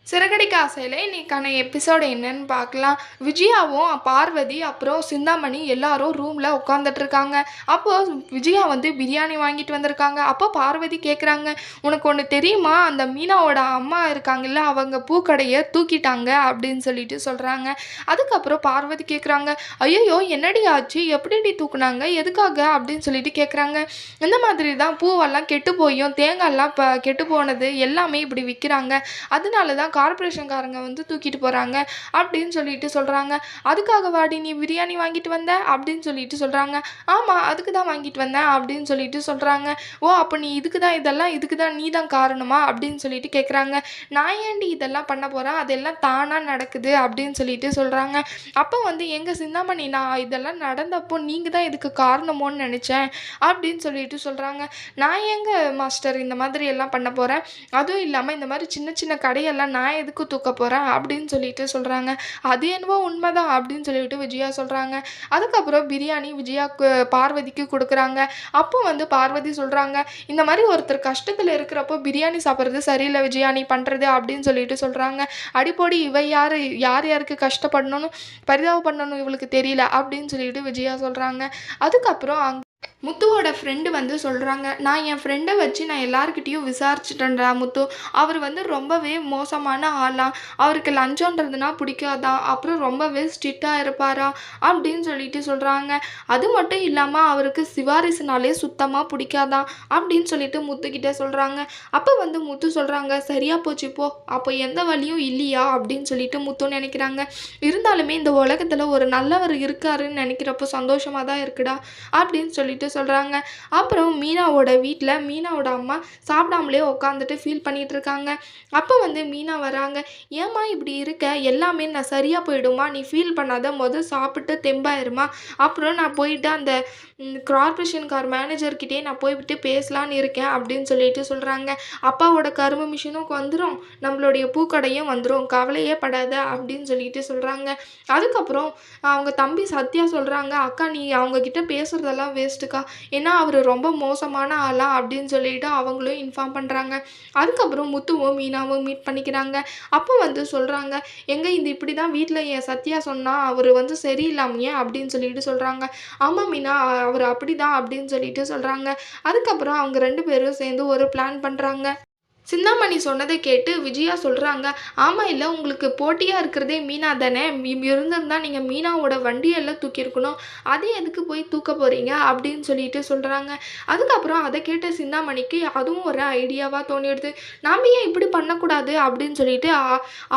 சிறகடிக்க ஆசையில் இன்னைக்கான எபிசோடு என்னன்னு பார்க்கலாம். விஜயாவும் பார்வதி அப்புறம் சிந்தாமணி எல்லாரும் ரூமில் உட்காந்துட்ருக்காங்க. அப்போது விஜயா வந்து பிரியாணி வாங்கிட்டு வந்திருக்காங்க. அப்போ பார்வதி கேட்குறாங்க, உனக்கு ஒன்று தெரியுமா, அந்த மீனாவோட அம்மா இருக்காங்கல்ல, அவங்க பூக்கடையை தூக்கிட்டாங்க அப்படின்னு சொல்லிட்டு சொல்கிறாங்க. அதுக்கப்புறம் பார்வதி கேட்குறாங்க, ஐயோ என்னடி ஆச்சு, எப்படிடி தூக்குனாங்க, எதுக்காக அப்படின்னு சொல்லிட்டு கேட்குறாங்க. இந்த மாதிரி தான் பூவெல்லாம் கெட்டு போயும் தேங்காயெல்லாம் கெட்டு போனது எல்லாமே இப்படி விற்கிறாங்க, அதனால தான் கார்பரேஷன்காரங்க வந்து தூக்கிட்டு போகிறாங்க அப்படின்னு சொல்லிட்டு சொல்கிறாங்க. அதுக்காக வாடி நீ பிரியாணி வாங்கிட்டு வந்த அப்படின்னு சொல்லிட்டு சொல்கிறாங்க. ஆமாம், அதுக்கு தான் வாங்கிட்டு வந்தேன் அப்படின்னு சொல்லிட்டு சொல்கிறாங்க. ஓ, அப்போ நீ இதுக்கு தான் நீ தான் காரணமா அப்படின்னு சொல்லிட்டு கேட்குறாங்க. நான் ஏன்டி இதெல்லாம் பண்ண போகிறேன், அதெல்லாம் தானாக நடக்குது அப்படின்னு சொல்லிட்டு சொல்கிறாங்க. அப்போ வந்து எங்கள் சிந்தாமணி, நான் இதெல்லாம் நடந்தப்போ நீங்கள் தான் இதுக்கு காரணமோன்னு நினச்சேன் அப்படின்னு சொல்லிட்டு சொல்கிறாங்க. நான் எங்க மாஸ்டர் இந்த மாதிரி எல்லாம் பண்ண போகிறேன், அதுவும் இல்லாமல் இந்த மாதிரி சின்ன சின்ன கடையெல்லாம் நான் எதுக்கு தூக்க போகிறேன் அப்படின்னு சொல்லிட்டு சொல்கிறாங்க. அது என்னவோ உண்மைதான் அப்படின்னு சொல்லிட்டு விஜயா சொல்கிறாங்க. அதுக்கப்புறம் பிரியாணி விஜயாவுக்கு பார்வதிக்கு கொடுக்குறாங்க. அப்போ வந்து பார்வதி சொல்கிறாங்க, இந்த மாதிரி ஒருத்தர் கஷ்டத்தில் இருக்கிறப்போ பிரியாணி சாப்பிட்றது சரியில்லை விஜயா நீ பண்ணுறது அப்படின்னு சொல்லிட்டு சொல்கிறாங்க. அடிப்போடி இவ யாருக்கு கஷ்டப்படணும்னு பரிதாபம் பண்ணணும் இவளுக்கு தெரியல அப்படின்னு சொல்லிட்டு விஜயா சொல்கிறாங்க. அதுக்கப்புறம் முத்துவோட ஃப்ரெண்டு வந்து சொல்கிறாங்க, நான் என் ஃப்ரெண்டை வச்சு நான் எல்லாருக்கிட்டேயும் விசாரிச்சுட்டேன்டா முத்து, அவர் வந்து ரொம்பவே மோசமான ஆளாம், அவருக்கு லஞ்சன்றதுனா பிடிக்காதான், அப்புறம் ரொம்பவே ஸ்ட்ரிக்டாக இருப்பாரா அப்படின்னு சொல்லிட்டு சொல்கிறாங்க. அது மட்டும் இல்லாமல் அவருக்கு சிவாரிசுனாலே சுத்தமாக பிடிக்காதான் அப்படின்னு சொல்லிட்டு முத்துக்கிட்டே சொல்கிறாங்க. அப்போ வந்து முத்து சொல்கிறாங்க, சரியா போச்சு போ, அப்போ எந்த வழியும் இல்லையா அப்படின்னு சொல்லிட்டு முத்து நினைக்கிறாங்க. இருந்தாலுமே இந்த உலகத்தில் ஒரு நல்லவர் இருக்காருன்னு நினைக்கிறப்போ சந்தோஷமாக தான் இருக்குடா அப்படின்னு சொல்லிட்டு சொல்கிறாங்க. அப்புறம் மீனாவோட வீட்டில் மீனாவோட அம்மா சாப்பிடாமலே உட்காந்துட்டு ஃபீல் பண்ணிகிட்டு இருக்காங்க. அப்போ வந்து மீனா வராங்க. ஏம்மா இப்படி இருக்க, எல்லாமே நான் சரியாக போயிடுமா, நீ ஃபீல் பண்ணாத, முதல் சாப்பிட்டு தெம்பாயிருமா, அப்புறம் நான் போயிட்டு அந்த கார்பரேஷன்கார் மேனேஜர்கிட்டே நான் போய்விட்டு பேசலான்னு இருக்கேன் அப்படின்னு சொல்லிட்டு சொல்கிறாங்க. அப்பாவோட கரும்பு மிஷினும் வந்துடும், நம்மளுடைய பூக்கடையும் வந்துடும், கவலையே படாத அப்படின்னு சொல்லிட்டு சொல்கிறாங்க. அதுக்கப்புறம் அவங்க தம்பி சத்யா சொல்கிறாங்க, அக்கா நீ அவங்கக்கிட்ட பேசுகிறதெல்லாம் வேஸ்ட்டுக்கா, ஏன்னா அவர் ரொம்ப மோசமான ஆளா அப்படின்னு சொல்லிட்டு அவங்களும் இன்ஃபார்ம் பண்ணுறாங்க. அதுக்கப்புறம் முத்துவும் மீனாவும் மீட் பண்ணிக்கிறாங்க. அப்போ வந்து சொல்கிறாங்க, இந்த இப்படி தான் வீட்டில் என் சத்யா சொன்னால் அவர் வந்து சரியில்லாமையே அப்படின்னு சொல்லிட்டு சொல்கிறாங்க. ஆமாம் மீனா, அவர் அப்படி தான் அப்படின்னு சொல்லிட்டு சொல்கிறாங்க. அதுக்கப்புறம் அவங்க 2 பேரும் சேர்ந்து ஒரு பிளான் பண்ணுறாங்க. சிந்தாமணி சொன்னதை கேட்டு விஜயா சொல்கிறாங்க, ஆமாம் இல்லை, உங்களுக்கு போட்டியாக இருக்கிறதே மீனா தானே, இருந்திருந்தால் நீங்கள் மீனாவோட வண்டியெல்லாம் தூக்கியிருக்கணும், அதே எதுக்கு போய் தூக்க போகிறீங்க அப்படின்னு சொல்லிட்டு சொல்கிறாங்க. அதுக்கப்புறம் அதை கேட்ட சிந்தாமணிக்கு அதுவும் ஒரு ஐடியாவாக தோணிடுது. நாம் ஏன் இப்படி பண்ணக்கூடாது அப்படின்னு சொல்லிட்டு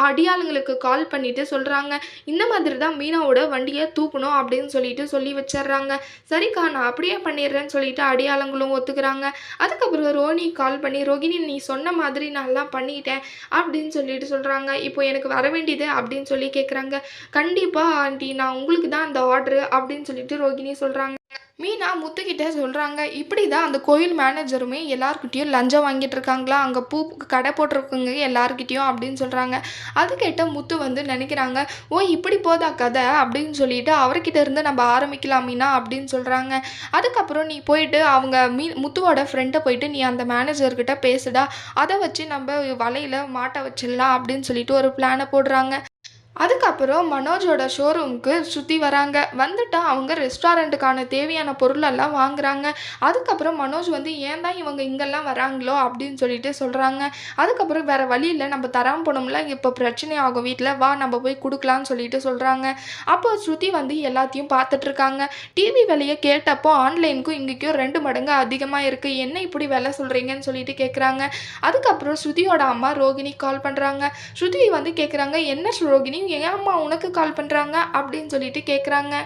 அடியாளுங்களுக்கு கால் பண்ணிவிட்டு சொல்கிறாங்க, இந்த மாதிரி தான் மீனாவோட வண்டியை தூக்கணும் அப்படின்னு சொல்லிட்டு சொல்லி வச்சிடுறாங்க. சரிக்கா, நான் அப்படியே பண்ணிடுறேன்னு சொல்லிட்டு அடியாளங்களும் ஒத்துக்கிறாங்க. அதுக்கப்புறம் ரோஹினி கால் பண்ணி, ரோஹினி நீ சொன்ன மாதிரி நான் எல்லாம் பண்ணிட்டேன் அப்படின்னு சொல்லிட்டு சொல்கிறாங்க. இப்போ எனக்கு வர வேண்டியது அப்படின்னு சொல்லி கேட்குறாங்க. கண்டிப்பாக ஆண்டி, நான் உங்களுக்கு தான் அந்த ஆர்டரு அப்படின்னு சொல்லிட்டு ரோஹினி சொல்கிறாங்க. மீனா முத்துக்கிட்ட சொல்கிறாங்க, இப்படி தான் அந்த கோயில் மேனேஜருமே எல்லாருக்கிட்டையும் லஞ்சம் வாங்கிட்டு இருக்காங்களா, அங்கே பூ கடை போட்டிருக்குங்க எல்லாருக்கிட்டையும் அப்படின்னு சொல்கிறாங்க. அது கேட்ட முத்து வந்து நினைக்கிறாங்க, ஓ இப்படி போதா கதை அப்படின்னு சொல்லிட்டு அவர்கிட்ட இருந்து நம்ம ஆரம்பிக்கலாம் மீனா அப்படின்னு சொல்கிறாங்க. அதுக்கப்புறம் நீ போயிட்டு அவங்க முத்துவோட ஃப்ரெண்டை போயிட்டு நீ அந்த மேனேஜர்கிட்ட பேசுடா, அதை வச்சு நம்ம வலையில் மாட்ட வச்சிடலாம் அப்படின்னு சொல்லிட்டு ஒரு பிளானை போடுறாங்க. அதுக்கப்புறம் மனோஜோட ஷோரூமுக்கு சுற்றி வராங்க. வந்துட்டு அவங்க ரெஸ்டாரண்ட்டுக்கான தேவையான பொருளெல்லாம் வாங்குறாங்க. அதுக்கப்புறம் மனோஜ் வந்து ஏன் தான் இவங்க இங்கெல்லாம் வராங்களோ அப்படின்னு சொல்லிட்டு சொல்கிறாங்க. அதுக்கப்புறம் வேறு வழி இல்லை, நம்ம தராமல் போனோம்ல, இப்போ பிரச்சனை ஆகும் வீட்டில், வா நம்ம போய் கொடுக்கலான்னு சொல்லிட்டு சொல்கிறாங்க. அப்போ ஸ்ருதி வந்து எல்லாத்தையும் பார்த்துட்ருக்காங்க. டிவி விலையை கேட்டப்போ ஆன்லைனுக்கும் இங்கேக்கும் 2 மடங்கு அதிகமாக இருக்குது, என்ன இப்படி விலை சொல்கிறீங்கன்னு சொல்லிட்டு கேட்குறாங்க. அதுக்கப்புறம் ஸ்ருதியோட அம்மா ரோகிணி கால் பண்ணுறாங்க. ஸ்ருதி வந்து கேட்குறாங்க, என்ன ரோகிணி, ஏன் அம்மா உனக்கு கால் பண்ணுறாங்க அப்படின்னு சொல்லிட்டு கேட்குறாங்க.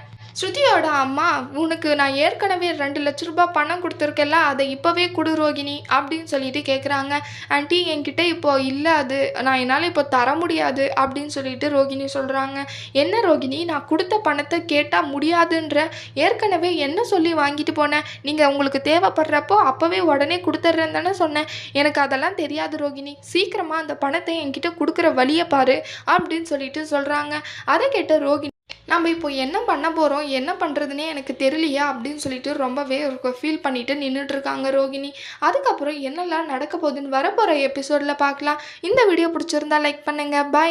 ஸ்ருதியோட அம்மா, உனக்கு நான் ஏற்கனவே 2 லட்ச ரூபாய் பணம் கொடுத்துருக்கேன்ல, அதை இப்போவே கொடு ரோகிணி அப்படின்னு சொல்லிட்டு கேட்குறாங்க. ஆண்டி என்கிட்ட இப்போ இல்லை, அது நான் என்னால் இப்போ தர முடியாது அப்படின்னு சொல்லிட்டு ரோகிணி சொல்கிறாங்க. என்ன ரோகிணி, நான் கொடுத்த பணத்தை கேட்டால் முடியாதுன்ற, ஏற்கனவே என்ன சொல்லி வாங்கிட்டு போனேன், நீங்கள் உங்களுக்கு தேவைப்படுறப்போ அப்போவே உடனே கொடுத்துட்றேன்னு தானே சொன்னேன், எனக்கு அதெல்லாம் தெரியாது ரோகிணி, சீக்கிரமாக அந்த பணத்தை என்கிட்ட கொடுக்குற வழியை பாரு அப்படின்னு சொல்லிட்டு சொல்கிறாங்க. அதை கேட்ட ரோகிணி, நம்ம இப்போ என்ன பண்ண போறோம்? என்ன பண்றதுன்னே எனக்கு தெரியலையே! அப்படின்னு சொல்லிட்டு ரொம்பவே ஃபீல் பண்ணிட்டு நின்னுட்டு இருக்காங்க ரோகிணி. அதுக்கப்புறம் என்னலாம் நடக்க போகுதுன்னு வரப்போற எபிசோட்ல பார்க்கலாம். இந்த வீடியோ பிடிச்சிருந்தா லைக் பண்ணுங்க. பாய்.